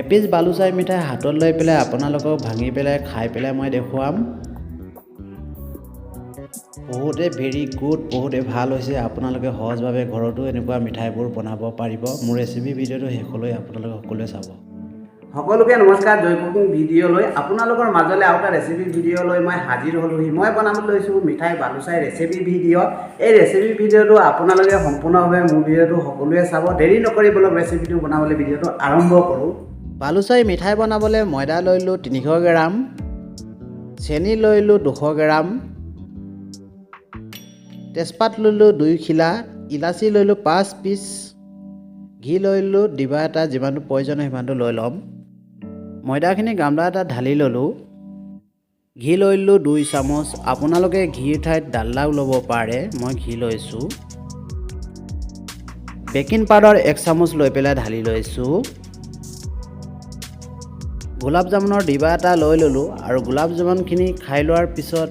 এপিচ বালুচাহী মিঠাই হাতত লৈ পেলাই আপোনালোকক ভাঙি পেলাই খাই পেলাই মই দেখুৱাম। বহুতে ভেৰি গুড, বহুতে ভাল হৈছে। আপোনালোকে সহজভাৱে ঘৰতো এনেকুৱা মিঠাইবোৰ বনাব পাৰিব। মোৰ ৰেচিপি ভিডিঅ'টো শেষলৈ আপোনালোকে সকলোৱে চাব। সকলোকে নমস্কাৰ। জয় কুকিং ভিডিঅ'লৈ আপোনালোকৰ মাজলৈ আৰু এটা ৰেচিপি ভিডিঅ'লৈ মই হাজিৰ হ'লোহি। মই বনাবলৈ লৈছোঁ মিঠাই বালুচাহী ৰেচিপি ভিডিঅ'। এই ৰেচিপি ভিডিঅ'টো আপোনালোকে সম্পূৰ্ণভাৱে মোৰ ভিডিঅ'টো সকলোৱে চাব। দেৰি নকৰি বলক ৰেচিপিটো বনাবলৈ ভিডিঅ'টো আৰম্ভ কৰোঁ। বালুচাহী মিঠাই বনাবলৈ ময়দা লৈলোঁ 300 গ্ৰাম, চেনি লৈলোঁ 200 গ্ৰাম, তেজপাত লৈলোঁ 2 খিলা, ইলাচি লৈলোঁ 5 পিচ, ঘি লৈলোঁ ডিবা এটা, যিমানটো প্ৰয়োজন সিমানটো লৈ ল'ম। ময়দাখিনি গামলা এটা ঢালি ল'লোঁ। ঘি লৈলোঁ 2 চামুচ। আপোনালোকে ঘিৰ ঠাইত ডালদাও ল'ব পাৰে, মই ঘি লৈছোঁ। বেকিং পাউডাৰ 1 চামুচ লৈ পেলাই ঢালি লৈছোঁ। গোলাপ জামুনৰ ডিবা এটা লৈ ল'লোঁ আৰু গোলাপ জামুনখিনি খাই লোৱাৰ পিছত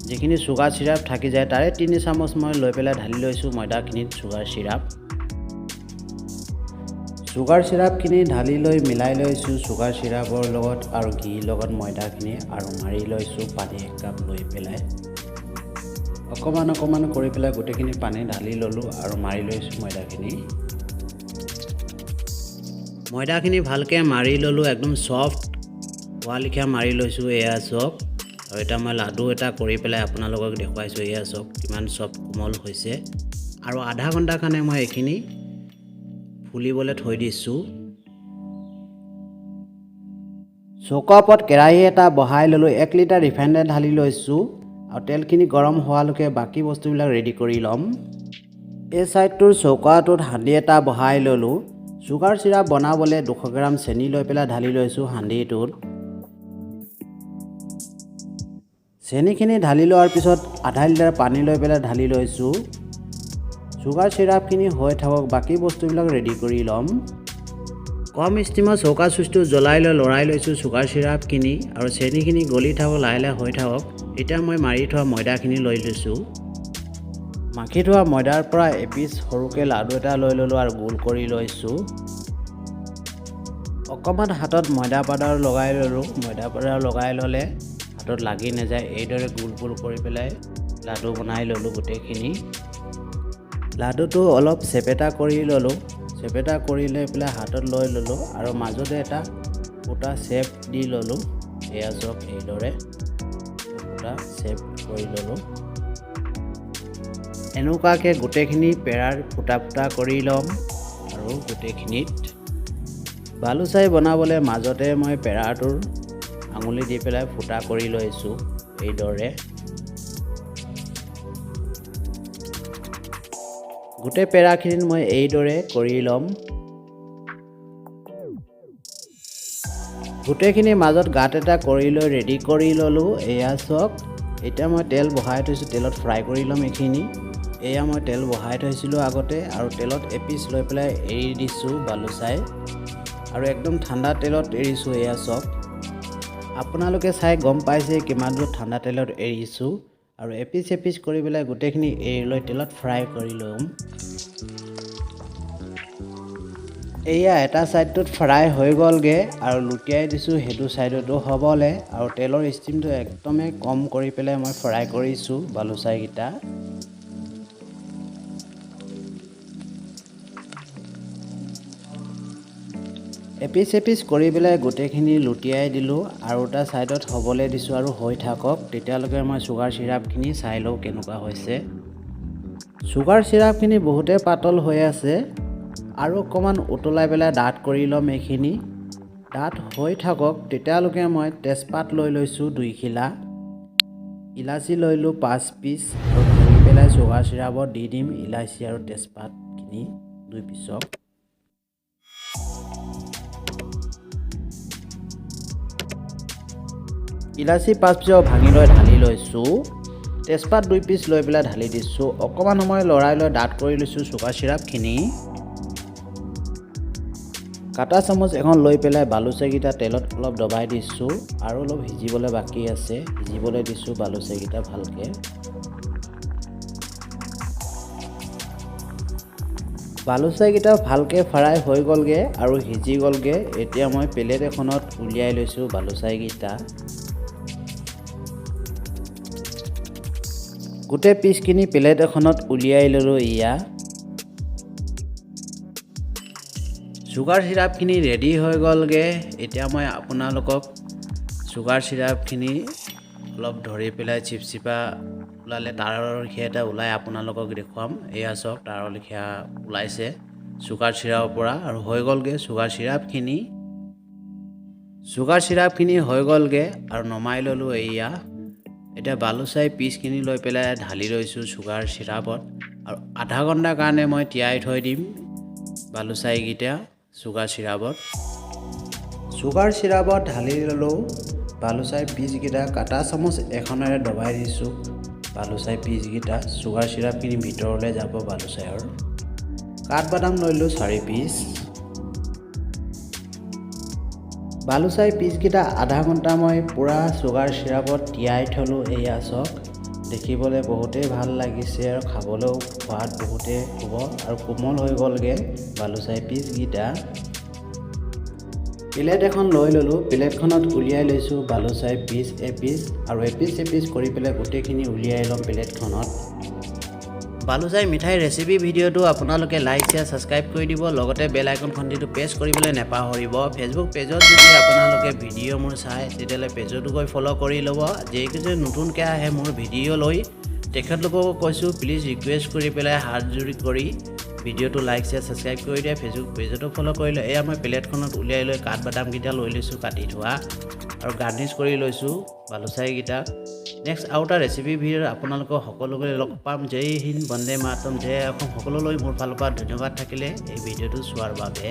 যিখিনি চুগাৰ চিৰাপ থাকি যায় তাৰে 3 চামুচ মই লৈ পেলাই ঢালি লৈছোঁ ময়দাখিনিত চুগাৰ চিৰাপ। চুগাৰ চিৰাপখিনি ঢালি লৈ মিলাই লৈছোঁ চুগাৰ চিৰাপৰ লগত আৰু ঘিৰ লগত ময়দাখিনি, আৰু মাৰি লৈছোঁ পানী 1 কাপ লৈ পেলাই। অকণমান কৰি পেলাই গোটেইখিনি পানী ঢালি ল'লোঁ আৰু মাৰি লৈছোঁ ময়দাখিনি। ময়দাখিনি ভালকৈ মাৰি ল'লোঁ, একদম ছফ্ট হোৱা লিখীয়া মাৰি লৈছোঁ। এয়া চাওক, আৰু এটা মই লাডু এটা কৰি পেলাই আপোনালোকক দেখুৱাইছোঁ। এয়া চাওক কিমান ছফ্ট কোমল হৈছে। আৰু আধা ঘণ্টাৰ কাৰণে মই এইখিনি ফুলিবলৈ থৈ দিছোঁ। চৌকাৰ ওপৰত কেৰাহী এটা বহাই ল'লোঁ। 1 লিটাৰ ৰিফাইন তেল ঢালি লৈছোঁ আৰু তেলখিনি গৰম হোৱালৈকে বাকী বস্তুবিলাক ৰেডি কৰি ল'ম। এই ছাইডটোৰ চৌকাটোত হাঁডি এটা বহাই ল'লোঁ। চুগাৰ চিৰাপ বনাবলৈ 200 গ্ৰাম চেনি লৈ পেলাই ঢালি লৈছোঁ হাঁডিটোত। চেনিখিনি ঢালি লোৱাৰ পিছত আধা লিটাৰ পানী লৈ পেলাই ঢালি লৈছোঁ। চুগাৰ চিৰাপখিনি হৈ থাকক, বাকী বস্তুবিলাক ৰেডি কৰি ল'ম। কম ষ্টিমত চৌকা চুইচটো জ্বলাই লৈ লৰাই লৈছোঁ চুগাৰ চিৰাপখিনি, আৰু চেনিখিনি গলি থাকক, লাহে লাহে হৈ থাকক। এতিয়া মই মাৰি থোৱা ময়দাখিনি লৈ লৈছোঁ। মাখি থোৱা ময়দাৰ পৰা এপিচ সৰুকৈ লাডু এটা লৈ ল'লোঁ আৰু গোল কৰি লৈছোঁ। অকণমান হাতত ময়দা পাউডাৰ লগাই ল'লোঁ। ময়দা পাউডাৰ লগাই ল'লে হাতত লাগি নাযায়। এইদৰে গোল কৰি পেলাই লাডু বনাই ল'লোঁ গোটেইখিনি। লাডুটো অলপ চেপেটা কৰি ল'লোঁ। চেপেটা কৰি লৈ পেলাই হাতত লৈ ল'লোঁ আৰু মাজতে এটা ফুটা শ্বেপ দি ল'লোঁ। এয়া চাওক, এইদৰে ফুটা শ্বেপ কৰি ল'লোঁ। এনেকুৱাকৈ গোটেইখিনি পেৰাৰ ফুটা কৰি ল'ম। আৰু গোটেইখিনিত বালুচাহী বনাবলৈ মাজতে মই পেৰাটোৰ আঙুলি দি পেলাই ফুটা কৰি লৈছোঁ এইদৰে। গোটেই পেৰাখিনিত মই এইদৰে কৰি ল'ম। গোটেইখিনি মাজত গাঁত এটা কৰি লৈ ৰেডি কৰি ল'লোঁ। এয়া চাওক, এতিয়া মই তেল বহাই থৈছোঁ, তেলত ফ্ৰাই কৰি ল'ম এইখিনি। এয়া মই তেল বহাই থৈছিলোঁ আগতে, আৰু তেলত এপিচ লৈ পেলাই এৰি দিছোঁ বালুচাহী, আৰু একদম ঠাণ্ডা তেলত এৰিছোঁ। এয়া চাওক, আপোনালোকে চাই গম পাইছে কিমান দূৰ ঠাণ্ডা তেলত এৰিছোঁ। আৰু এপিচ কৰি পেলাই গোটেইখিনি এৰি লৈ তেলত ফ্ৰাই কৰি ল'ম। এয়া এটা ছাইডটোত ফ্ৰাই হৈ গ'লগৈ, আৰু লুটিয়াই দিছোঁ সেইটো ছাইডতো হ'বলৈ। আৰু তেলৰ ষ্টিমটো একদমেই কম কৰি পেলাই মই ফ্ৰাই কৰিছোঁ বালুচাহীকেইটা। এপিচ কৰি পেলাই গোটেইখিনি লুটিয়াই দিলোঁ, আৰু এটা ছাইডত হ'বলৈ দিছোঁ আৰু হৈ থাকক। তেতিয়ালৈকে মই চুগাৰ চিৰাপখিনি চাই লওঁ কেনেকুৱা হৈছে। চুগাৰ চিৰাপখিনি বহুতে পাতল হৈ আছে, আৰু অকণমান উতলাই পেলাই ডাঠ কৰি ল'ম এইখিনি। ডাঠ হৈ থাকক, তেতিয়ালৈকে মই তেজপাত লৈ লৈছোঁ 2 খিলা, ইলাচি লৈলোঁ 5 পিচ, আৰু ভাঙি পেলাই চুগাৰ চিৰাপত দি দিম ইলাচি আৰু তেজপাতখিনি 2 পিচক। ইলাচি 5 পিচক ভাঙি লৈ ঢালি লৈছোঁ। তেজপাত 2 পিচ লৈ পেলাই ঢালি দিছোঁ। অকণমান সময় লৰাই লৈ ডাঠ কৰি লৈছোঁ চুগাৰ চিৰাপখিনি। কাটা চামুচ এখন লৈ পেলাই বালুচাহীকেইটা তেলত অলপ দবাই দিছোঁ, আৰু অলপ সিজিবলৈ বাকী আছে। সিজিবলৈ দিছোঁ বালুচাহীকেইটা ভালকৈ। বালুচাহীকেইটা ভালকৈ ফ্ৰাই হৈ গ'লগৈ আৰু সিজি গ'লগৈ। এতিয়া মই প্লেট এখনত উলিয়াই লৈছোঁ বালুচাহীকেইটা। গোটেই পিচখিনি প্লেট এখনত উলিয়াই ল'লোঁ। চুগাৰ চিৰাপখিনি ৰেডি হৈ গ'লগৈ। এতিয়া মই আপোনালোকক চুগাৰ চিৰাপখিনি অলপ ধৰি পেলাই চিপচিপা ওলালে তাৰৰ লেখীয়া এটা ওলাই আপোনালোকক দেখুৱাম। এয়া চাওক তাৰৰ লেখীয়া ওলাইছে চুগাৰ চিৰাপৰ পৰা আৰু হৈ গ'লগৈ চুগাৰ চিৰাপখিনি হৈ গ'লগৈ আৰু নমাই ল'লোঁ। এতিয়া বালুচাহী পিচখিনি লৈ পেলাই ঢালি লৈছোঁ চুগাৰ চিৰাপত আৰু আধা ঘণ্টাৰ কাৰণে মই তিয়াই থৈ দিম বালুচাহীকেইটা চুগাৰ চিৰাপত ঢালি ল'লোঁ। বালুচাহী পিচকেইটা কাটা চামুচ এখনেৰে দবাই দিছোঁ। বালুচাহী পিচকেইটা চুগাৰ চিৰাপখিনি ভিতৰলৈ যাব বালুচাহীৰ। কাঠবাদাম লৈলোঁ 4 পিচ। বালুচাহী পিচকেইটা আধা ঘণ্টা মই পূৰা চুগাৰ চিৰাপত তিয়াই থ'লোঁ। এয়া চাওক দেখিবলৈ বহুতেই ভাল লাগিছে আৰু খাবলৈও সোৱাদ বহুতেই হ'ব আৰু কোমল হৈ গ'লগৈ বালুচাহী পিচকেইটা। প্লেট এখন লৈ ল'লোঁ। প্লেটখনত উলিয়াই লৈছোঁ বালুচাহী পিচ এপিচ আৰু এপিচ কৰি পেলাই গোটেইখিনি উলিয়াই ল'ম প্লেটখনত। বালুচাহী মিঠাই ৰেচিপি ভিডিঅ'টো আপোনালোকে লাইক শ্বেয়াৰ ছাবস্ক্ৰাইব কৰি দিব, লগতে বেল আইকন ঘণ্টিটো প্ৰেছ কৰিবলৈ নাপাহৰিব। ফেচবুক পেজত যদি আপোনালোকে ভিডিঅ' মোৰ চাই তেতিয়াহ'লে পেজতো গৈ ফ'ল' কৰি ল'ব। যিকেইজন নতুনকৈ আহে মোৰ ভিডিঅ' লৈ তেখেতলোককো কৈছোঁ প্লিজ ৰিকুৱেষ্ট কৰি পেলাই হাত জোৰি কৰি ভিডিঅ'টো লাইক শ্বেয়াৰ ছাবস্ক্ৰাইব কৰি দিয়ে। ফেচবুক পেজতো ফ'ল' কৰি লয়। এয়া মই প্লেটখনত উলিয়াই লৈ কাঠবাদামকেইটা লৈ লৈছোঁ কাটি থোৱা আৰু গাৰ্নিছ কৰি লৈছোঁ বালুচাহীকেইটা। নেক্সট আৰু এটা ৰেচিপি ভিডিঅ'ত আপোনালোকক সকলোকে লগ পাম। জয় হিন্দ, বন্দে মাতৰম, জয় অসম। সকলোলৈ মোৰ ফালৰ পৰা ধন্যবাদ থাকিলে এই ভিডিঅ'টো চোৱাৰ বাবে।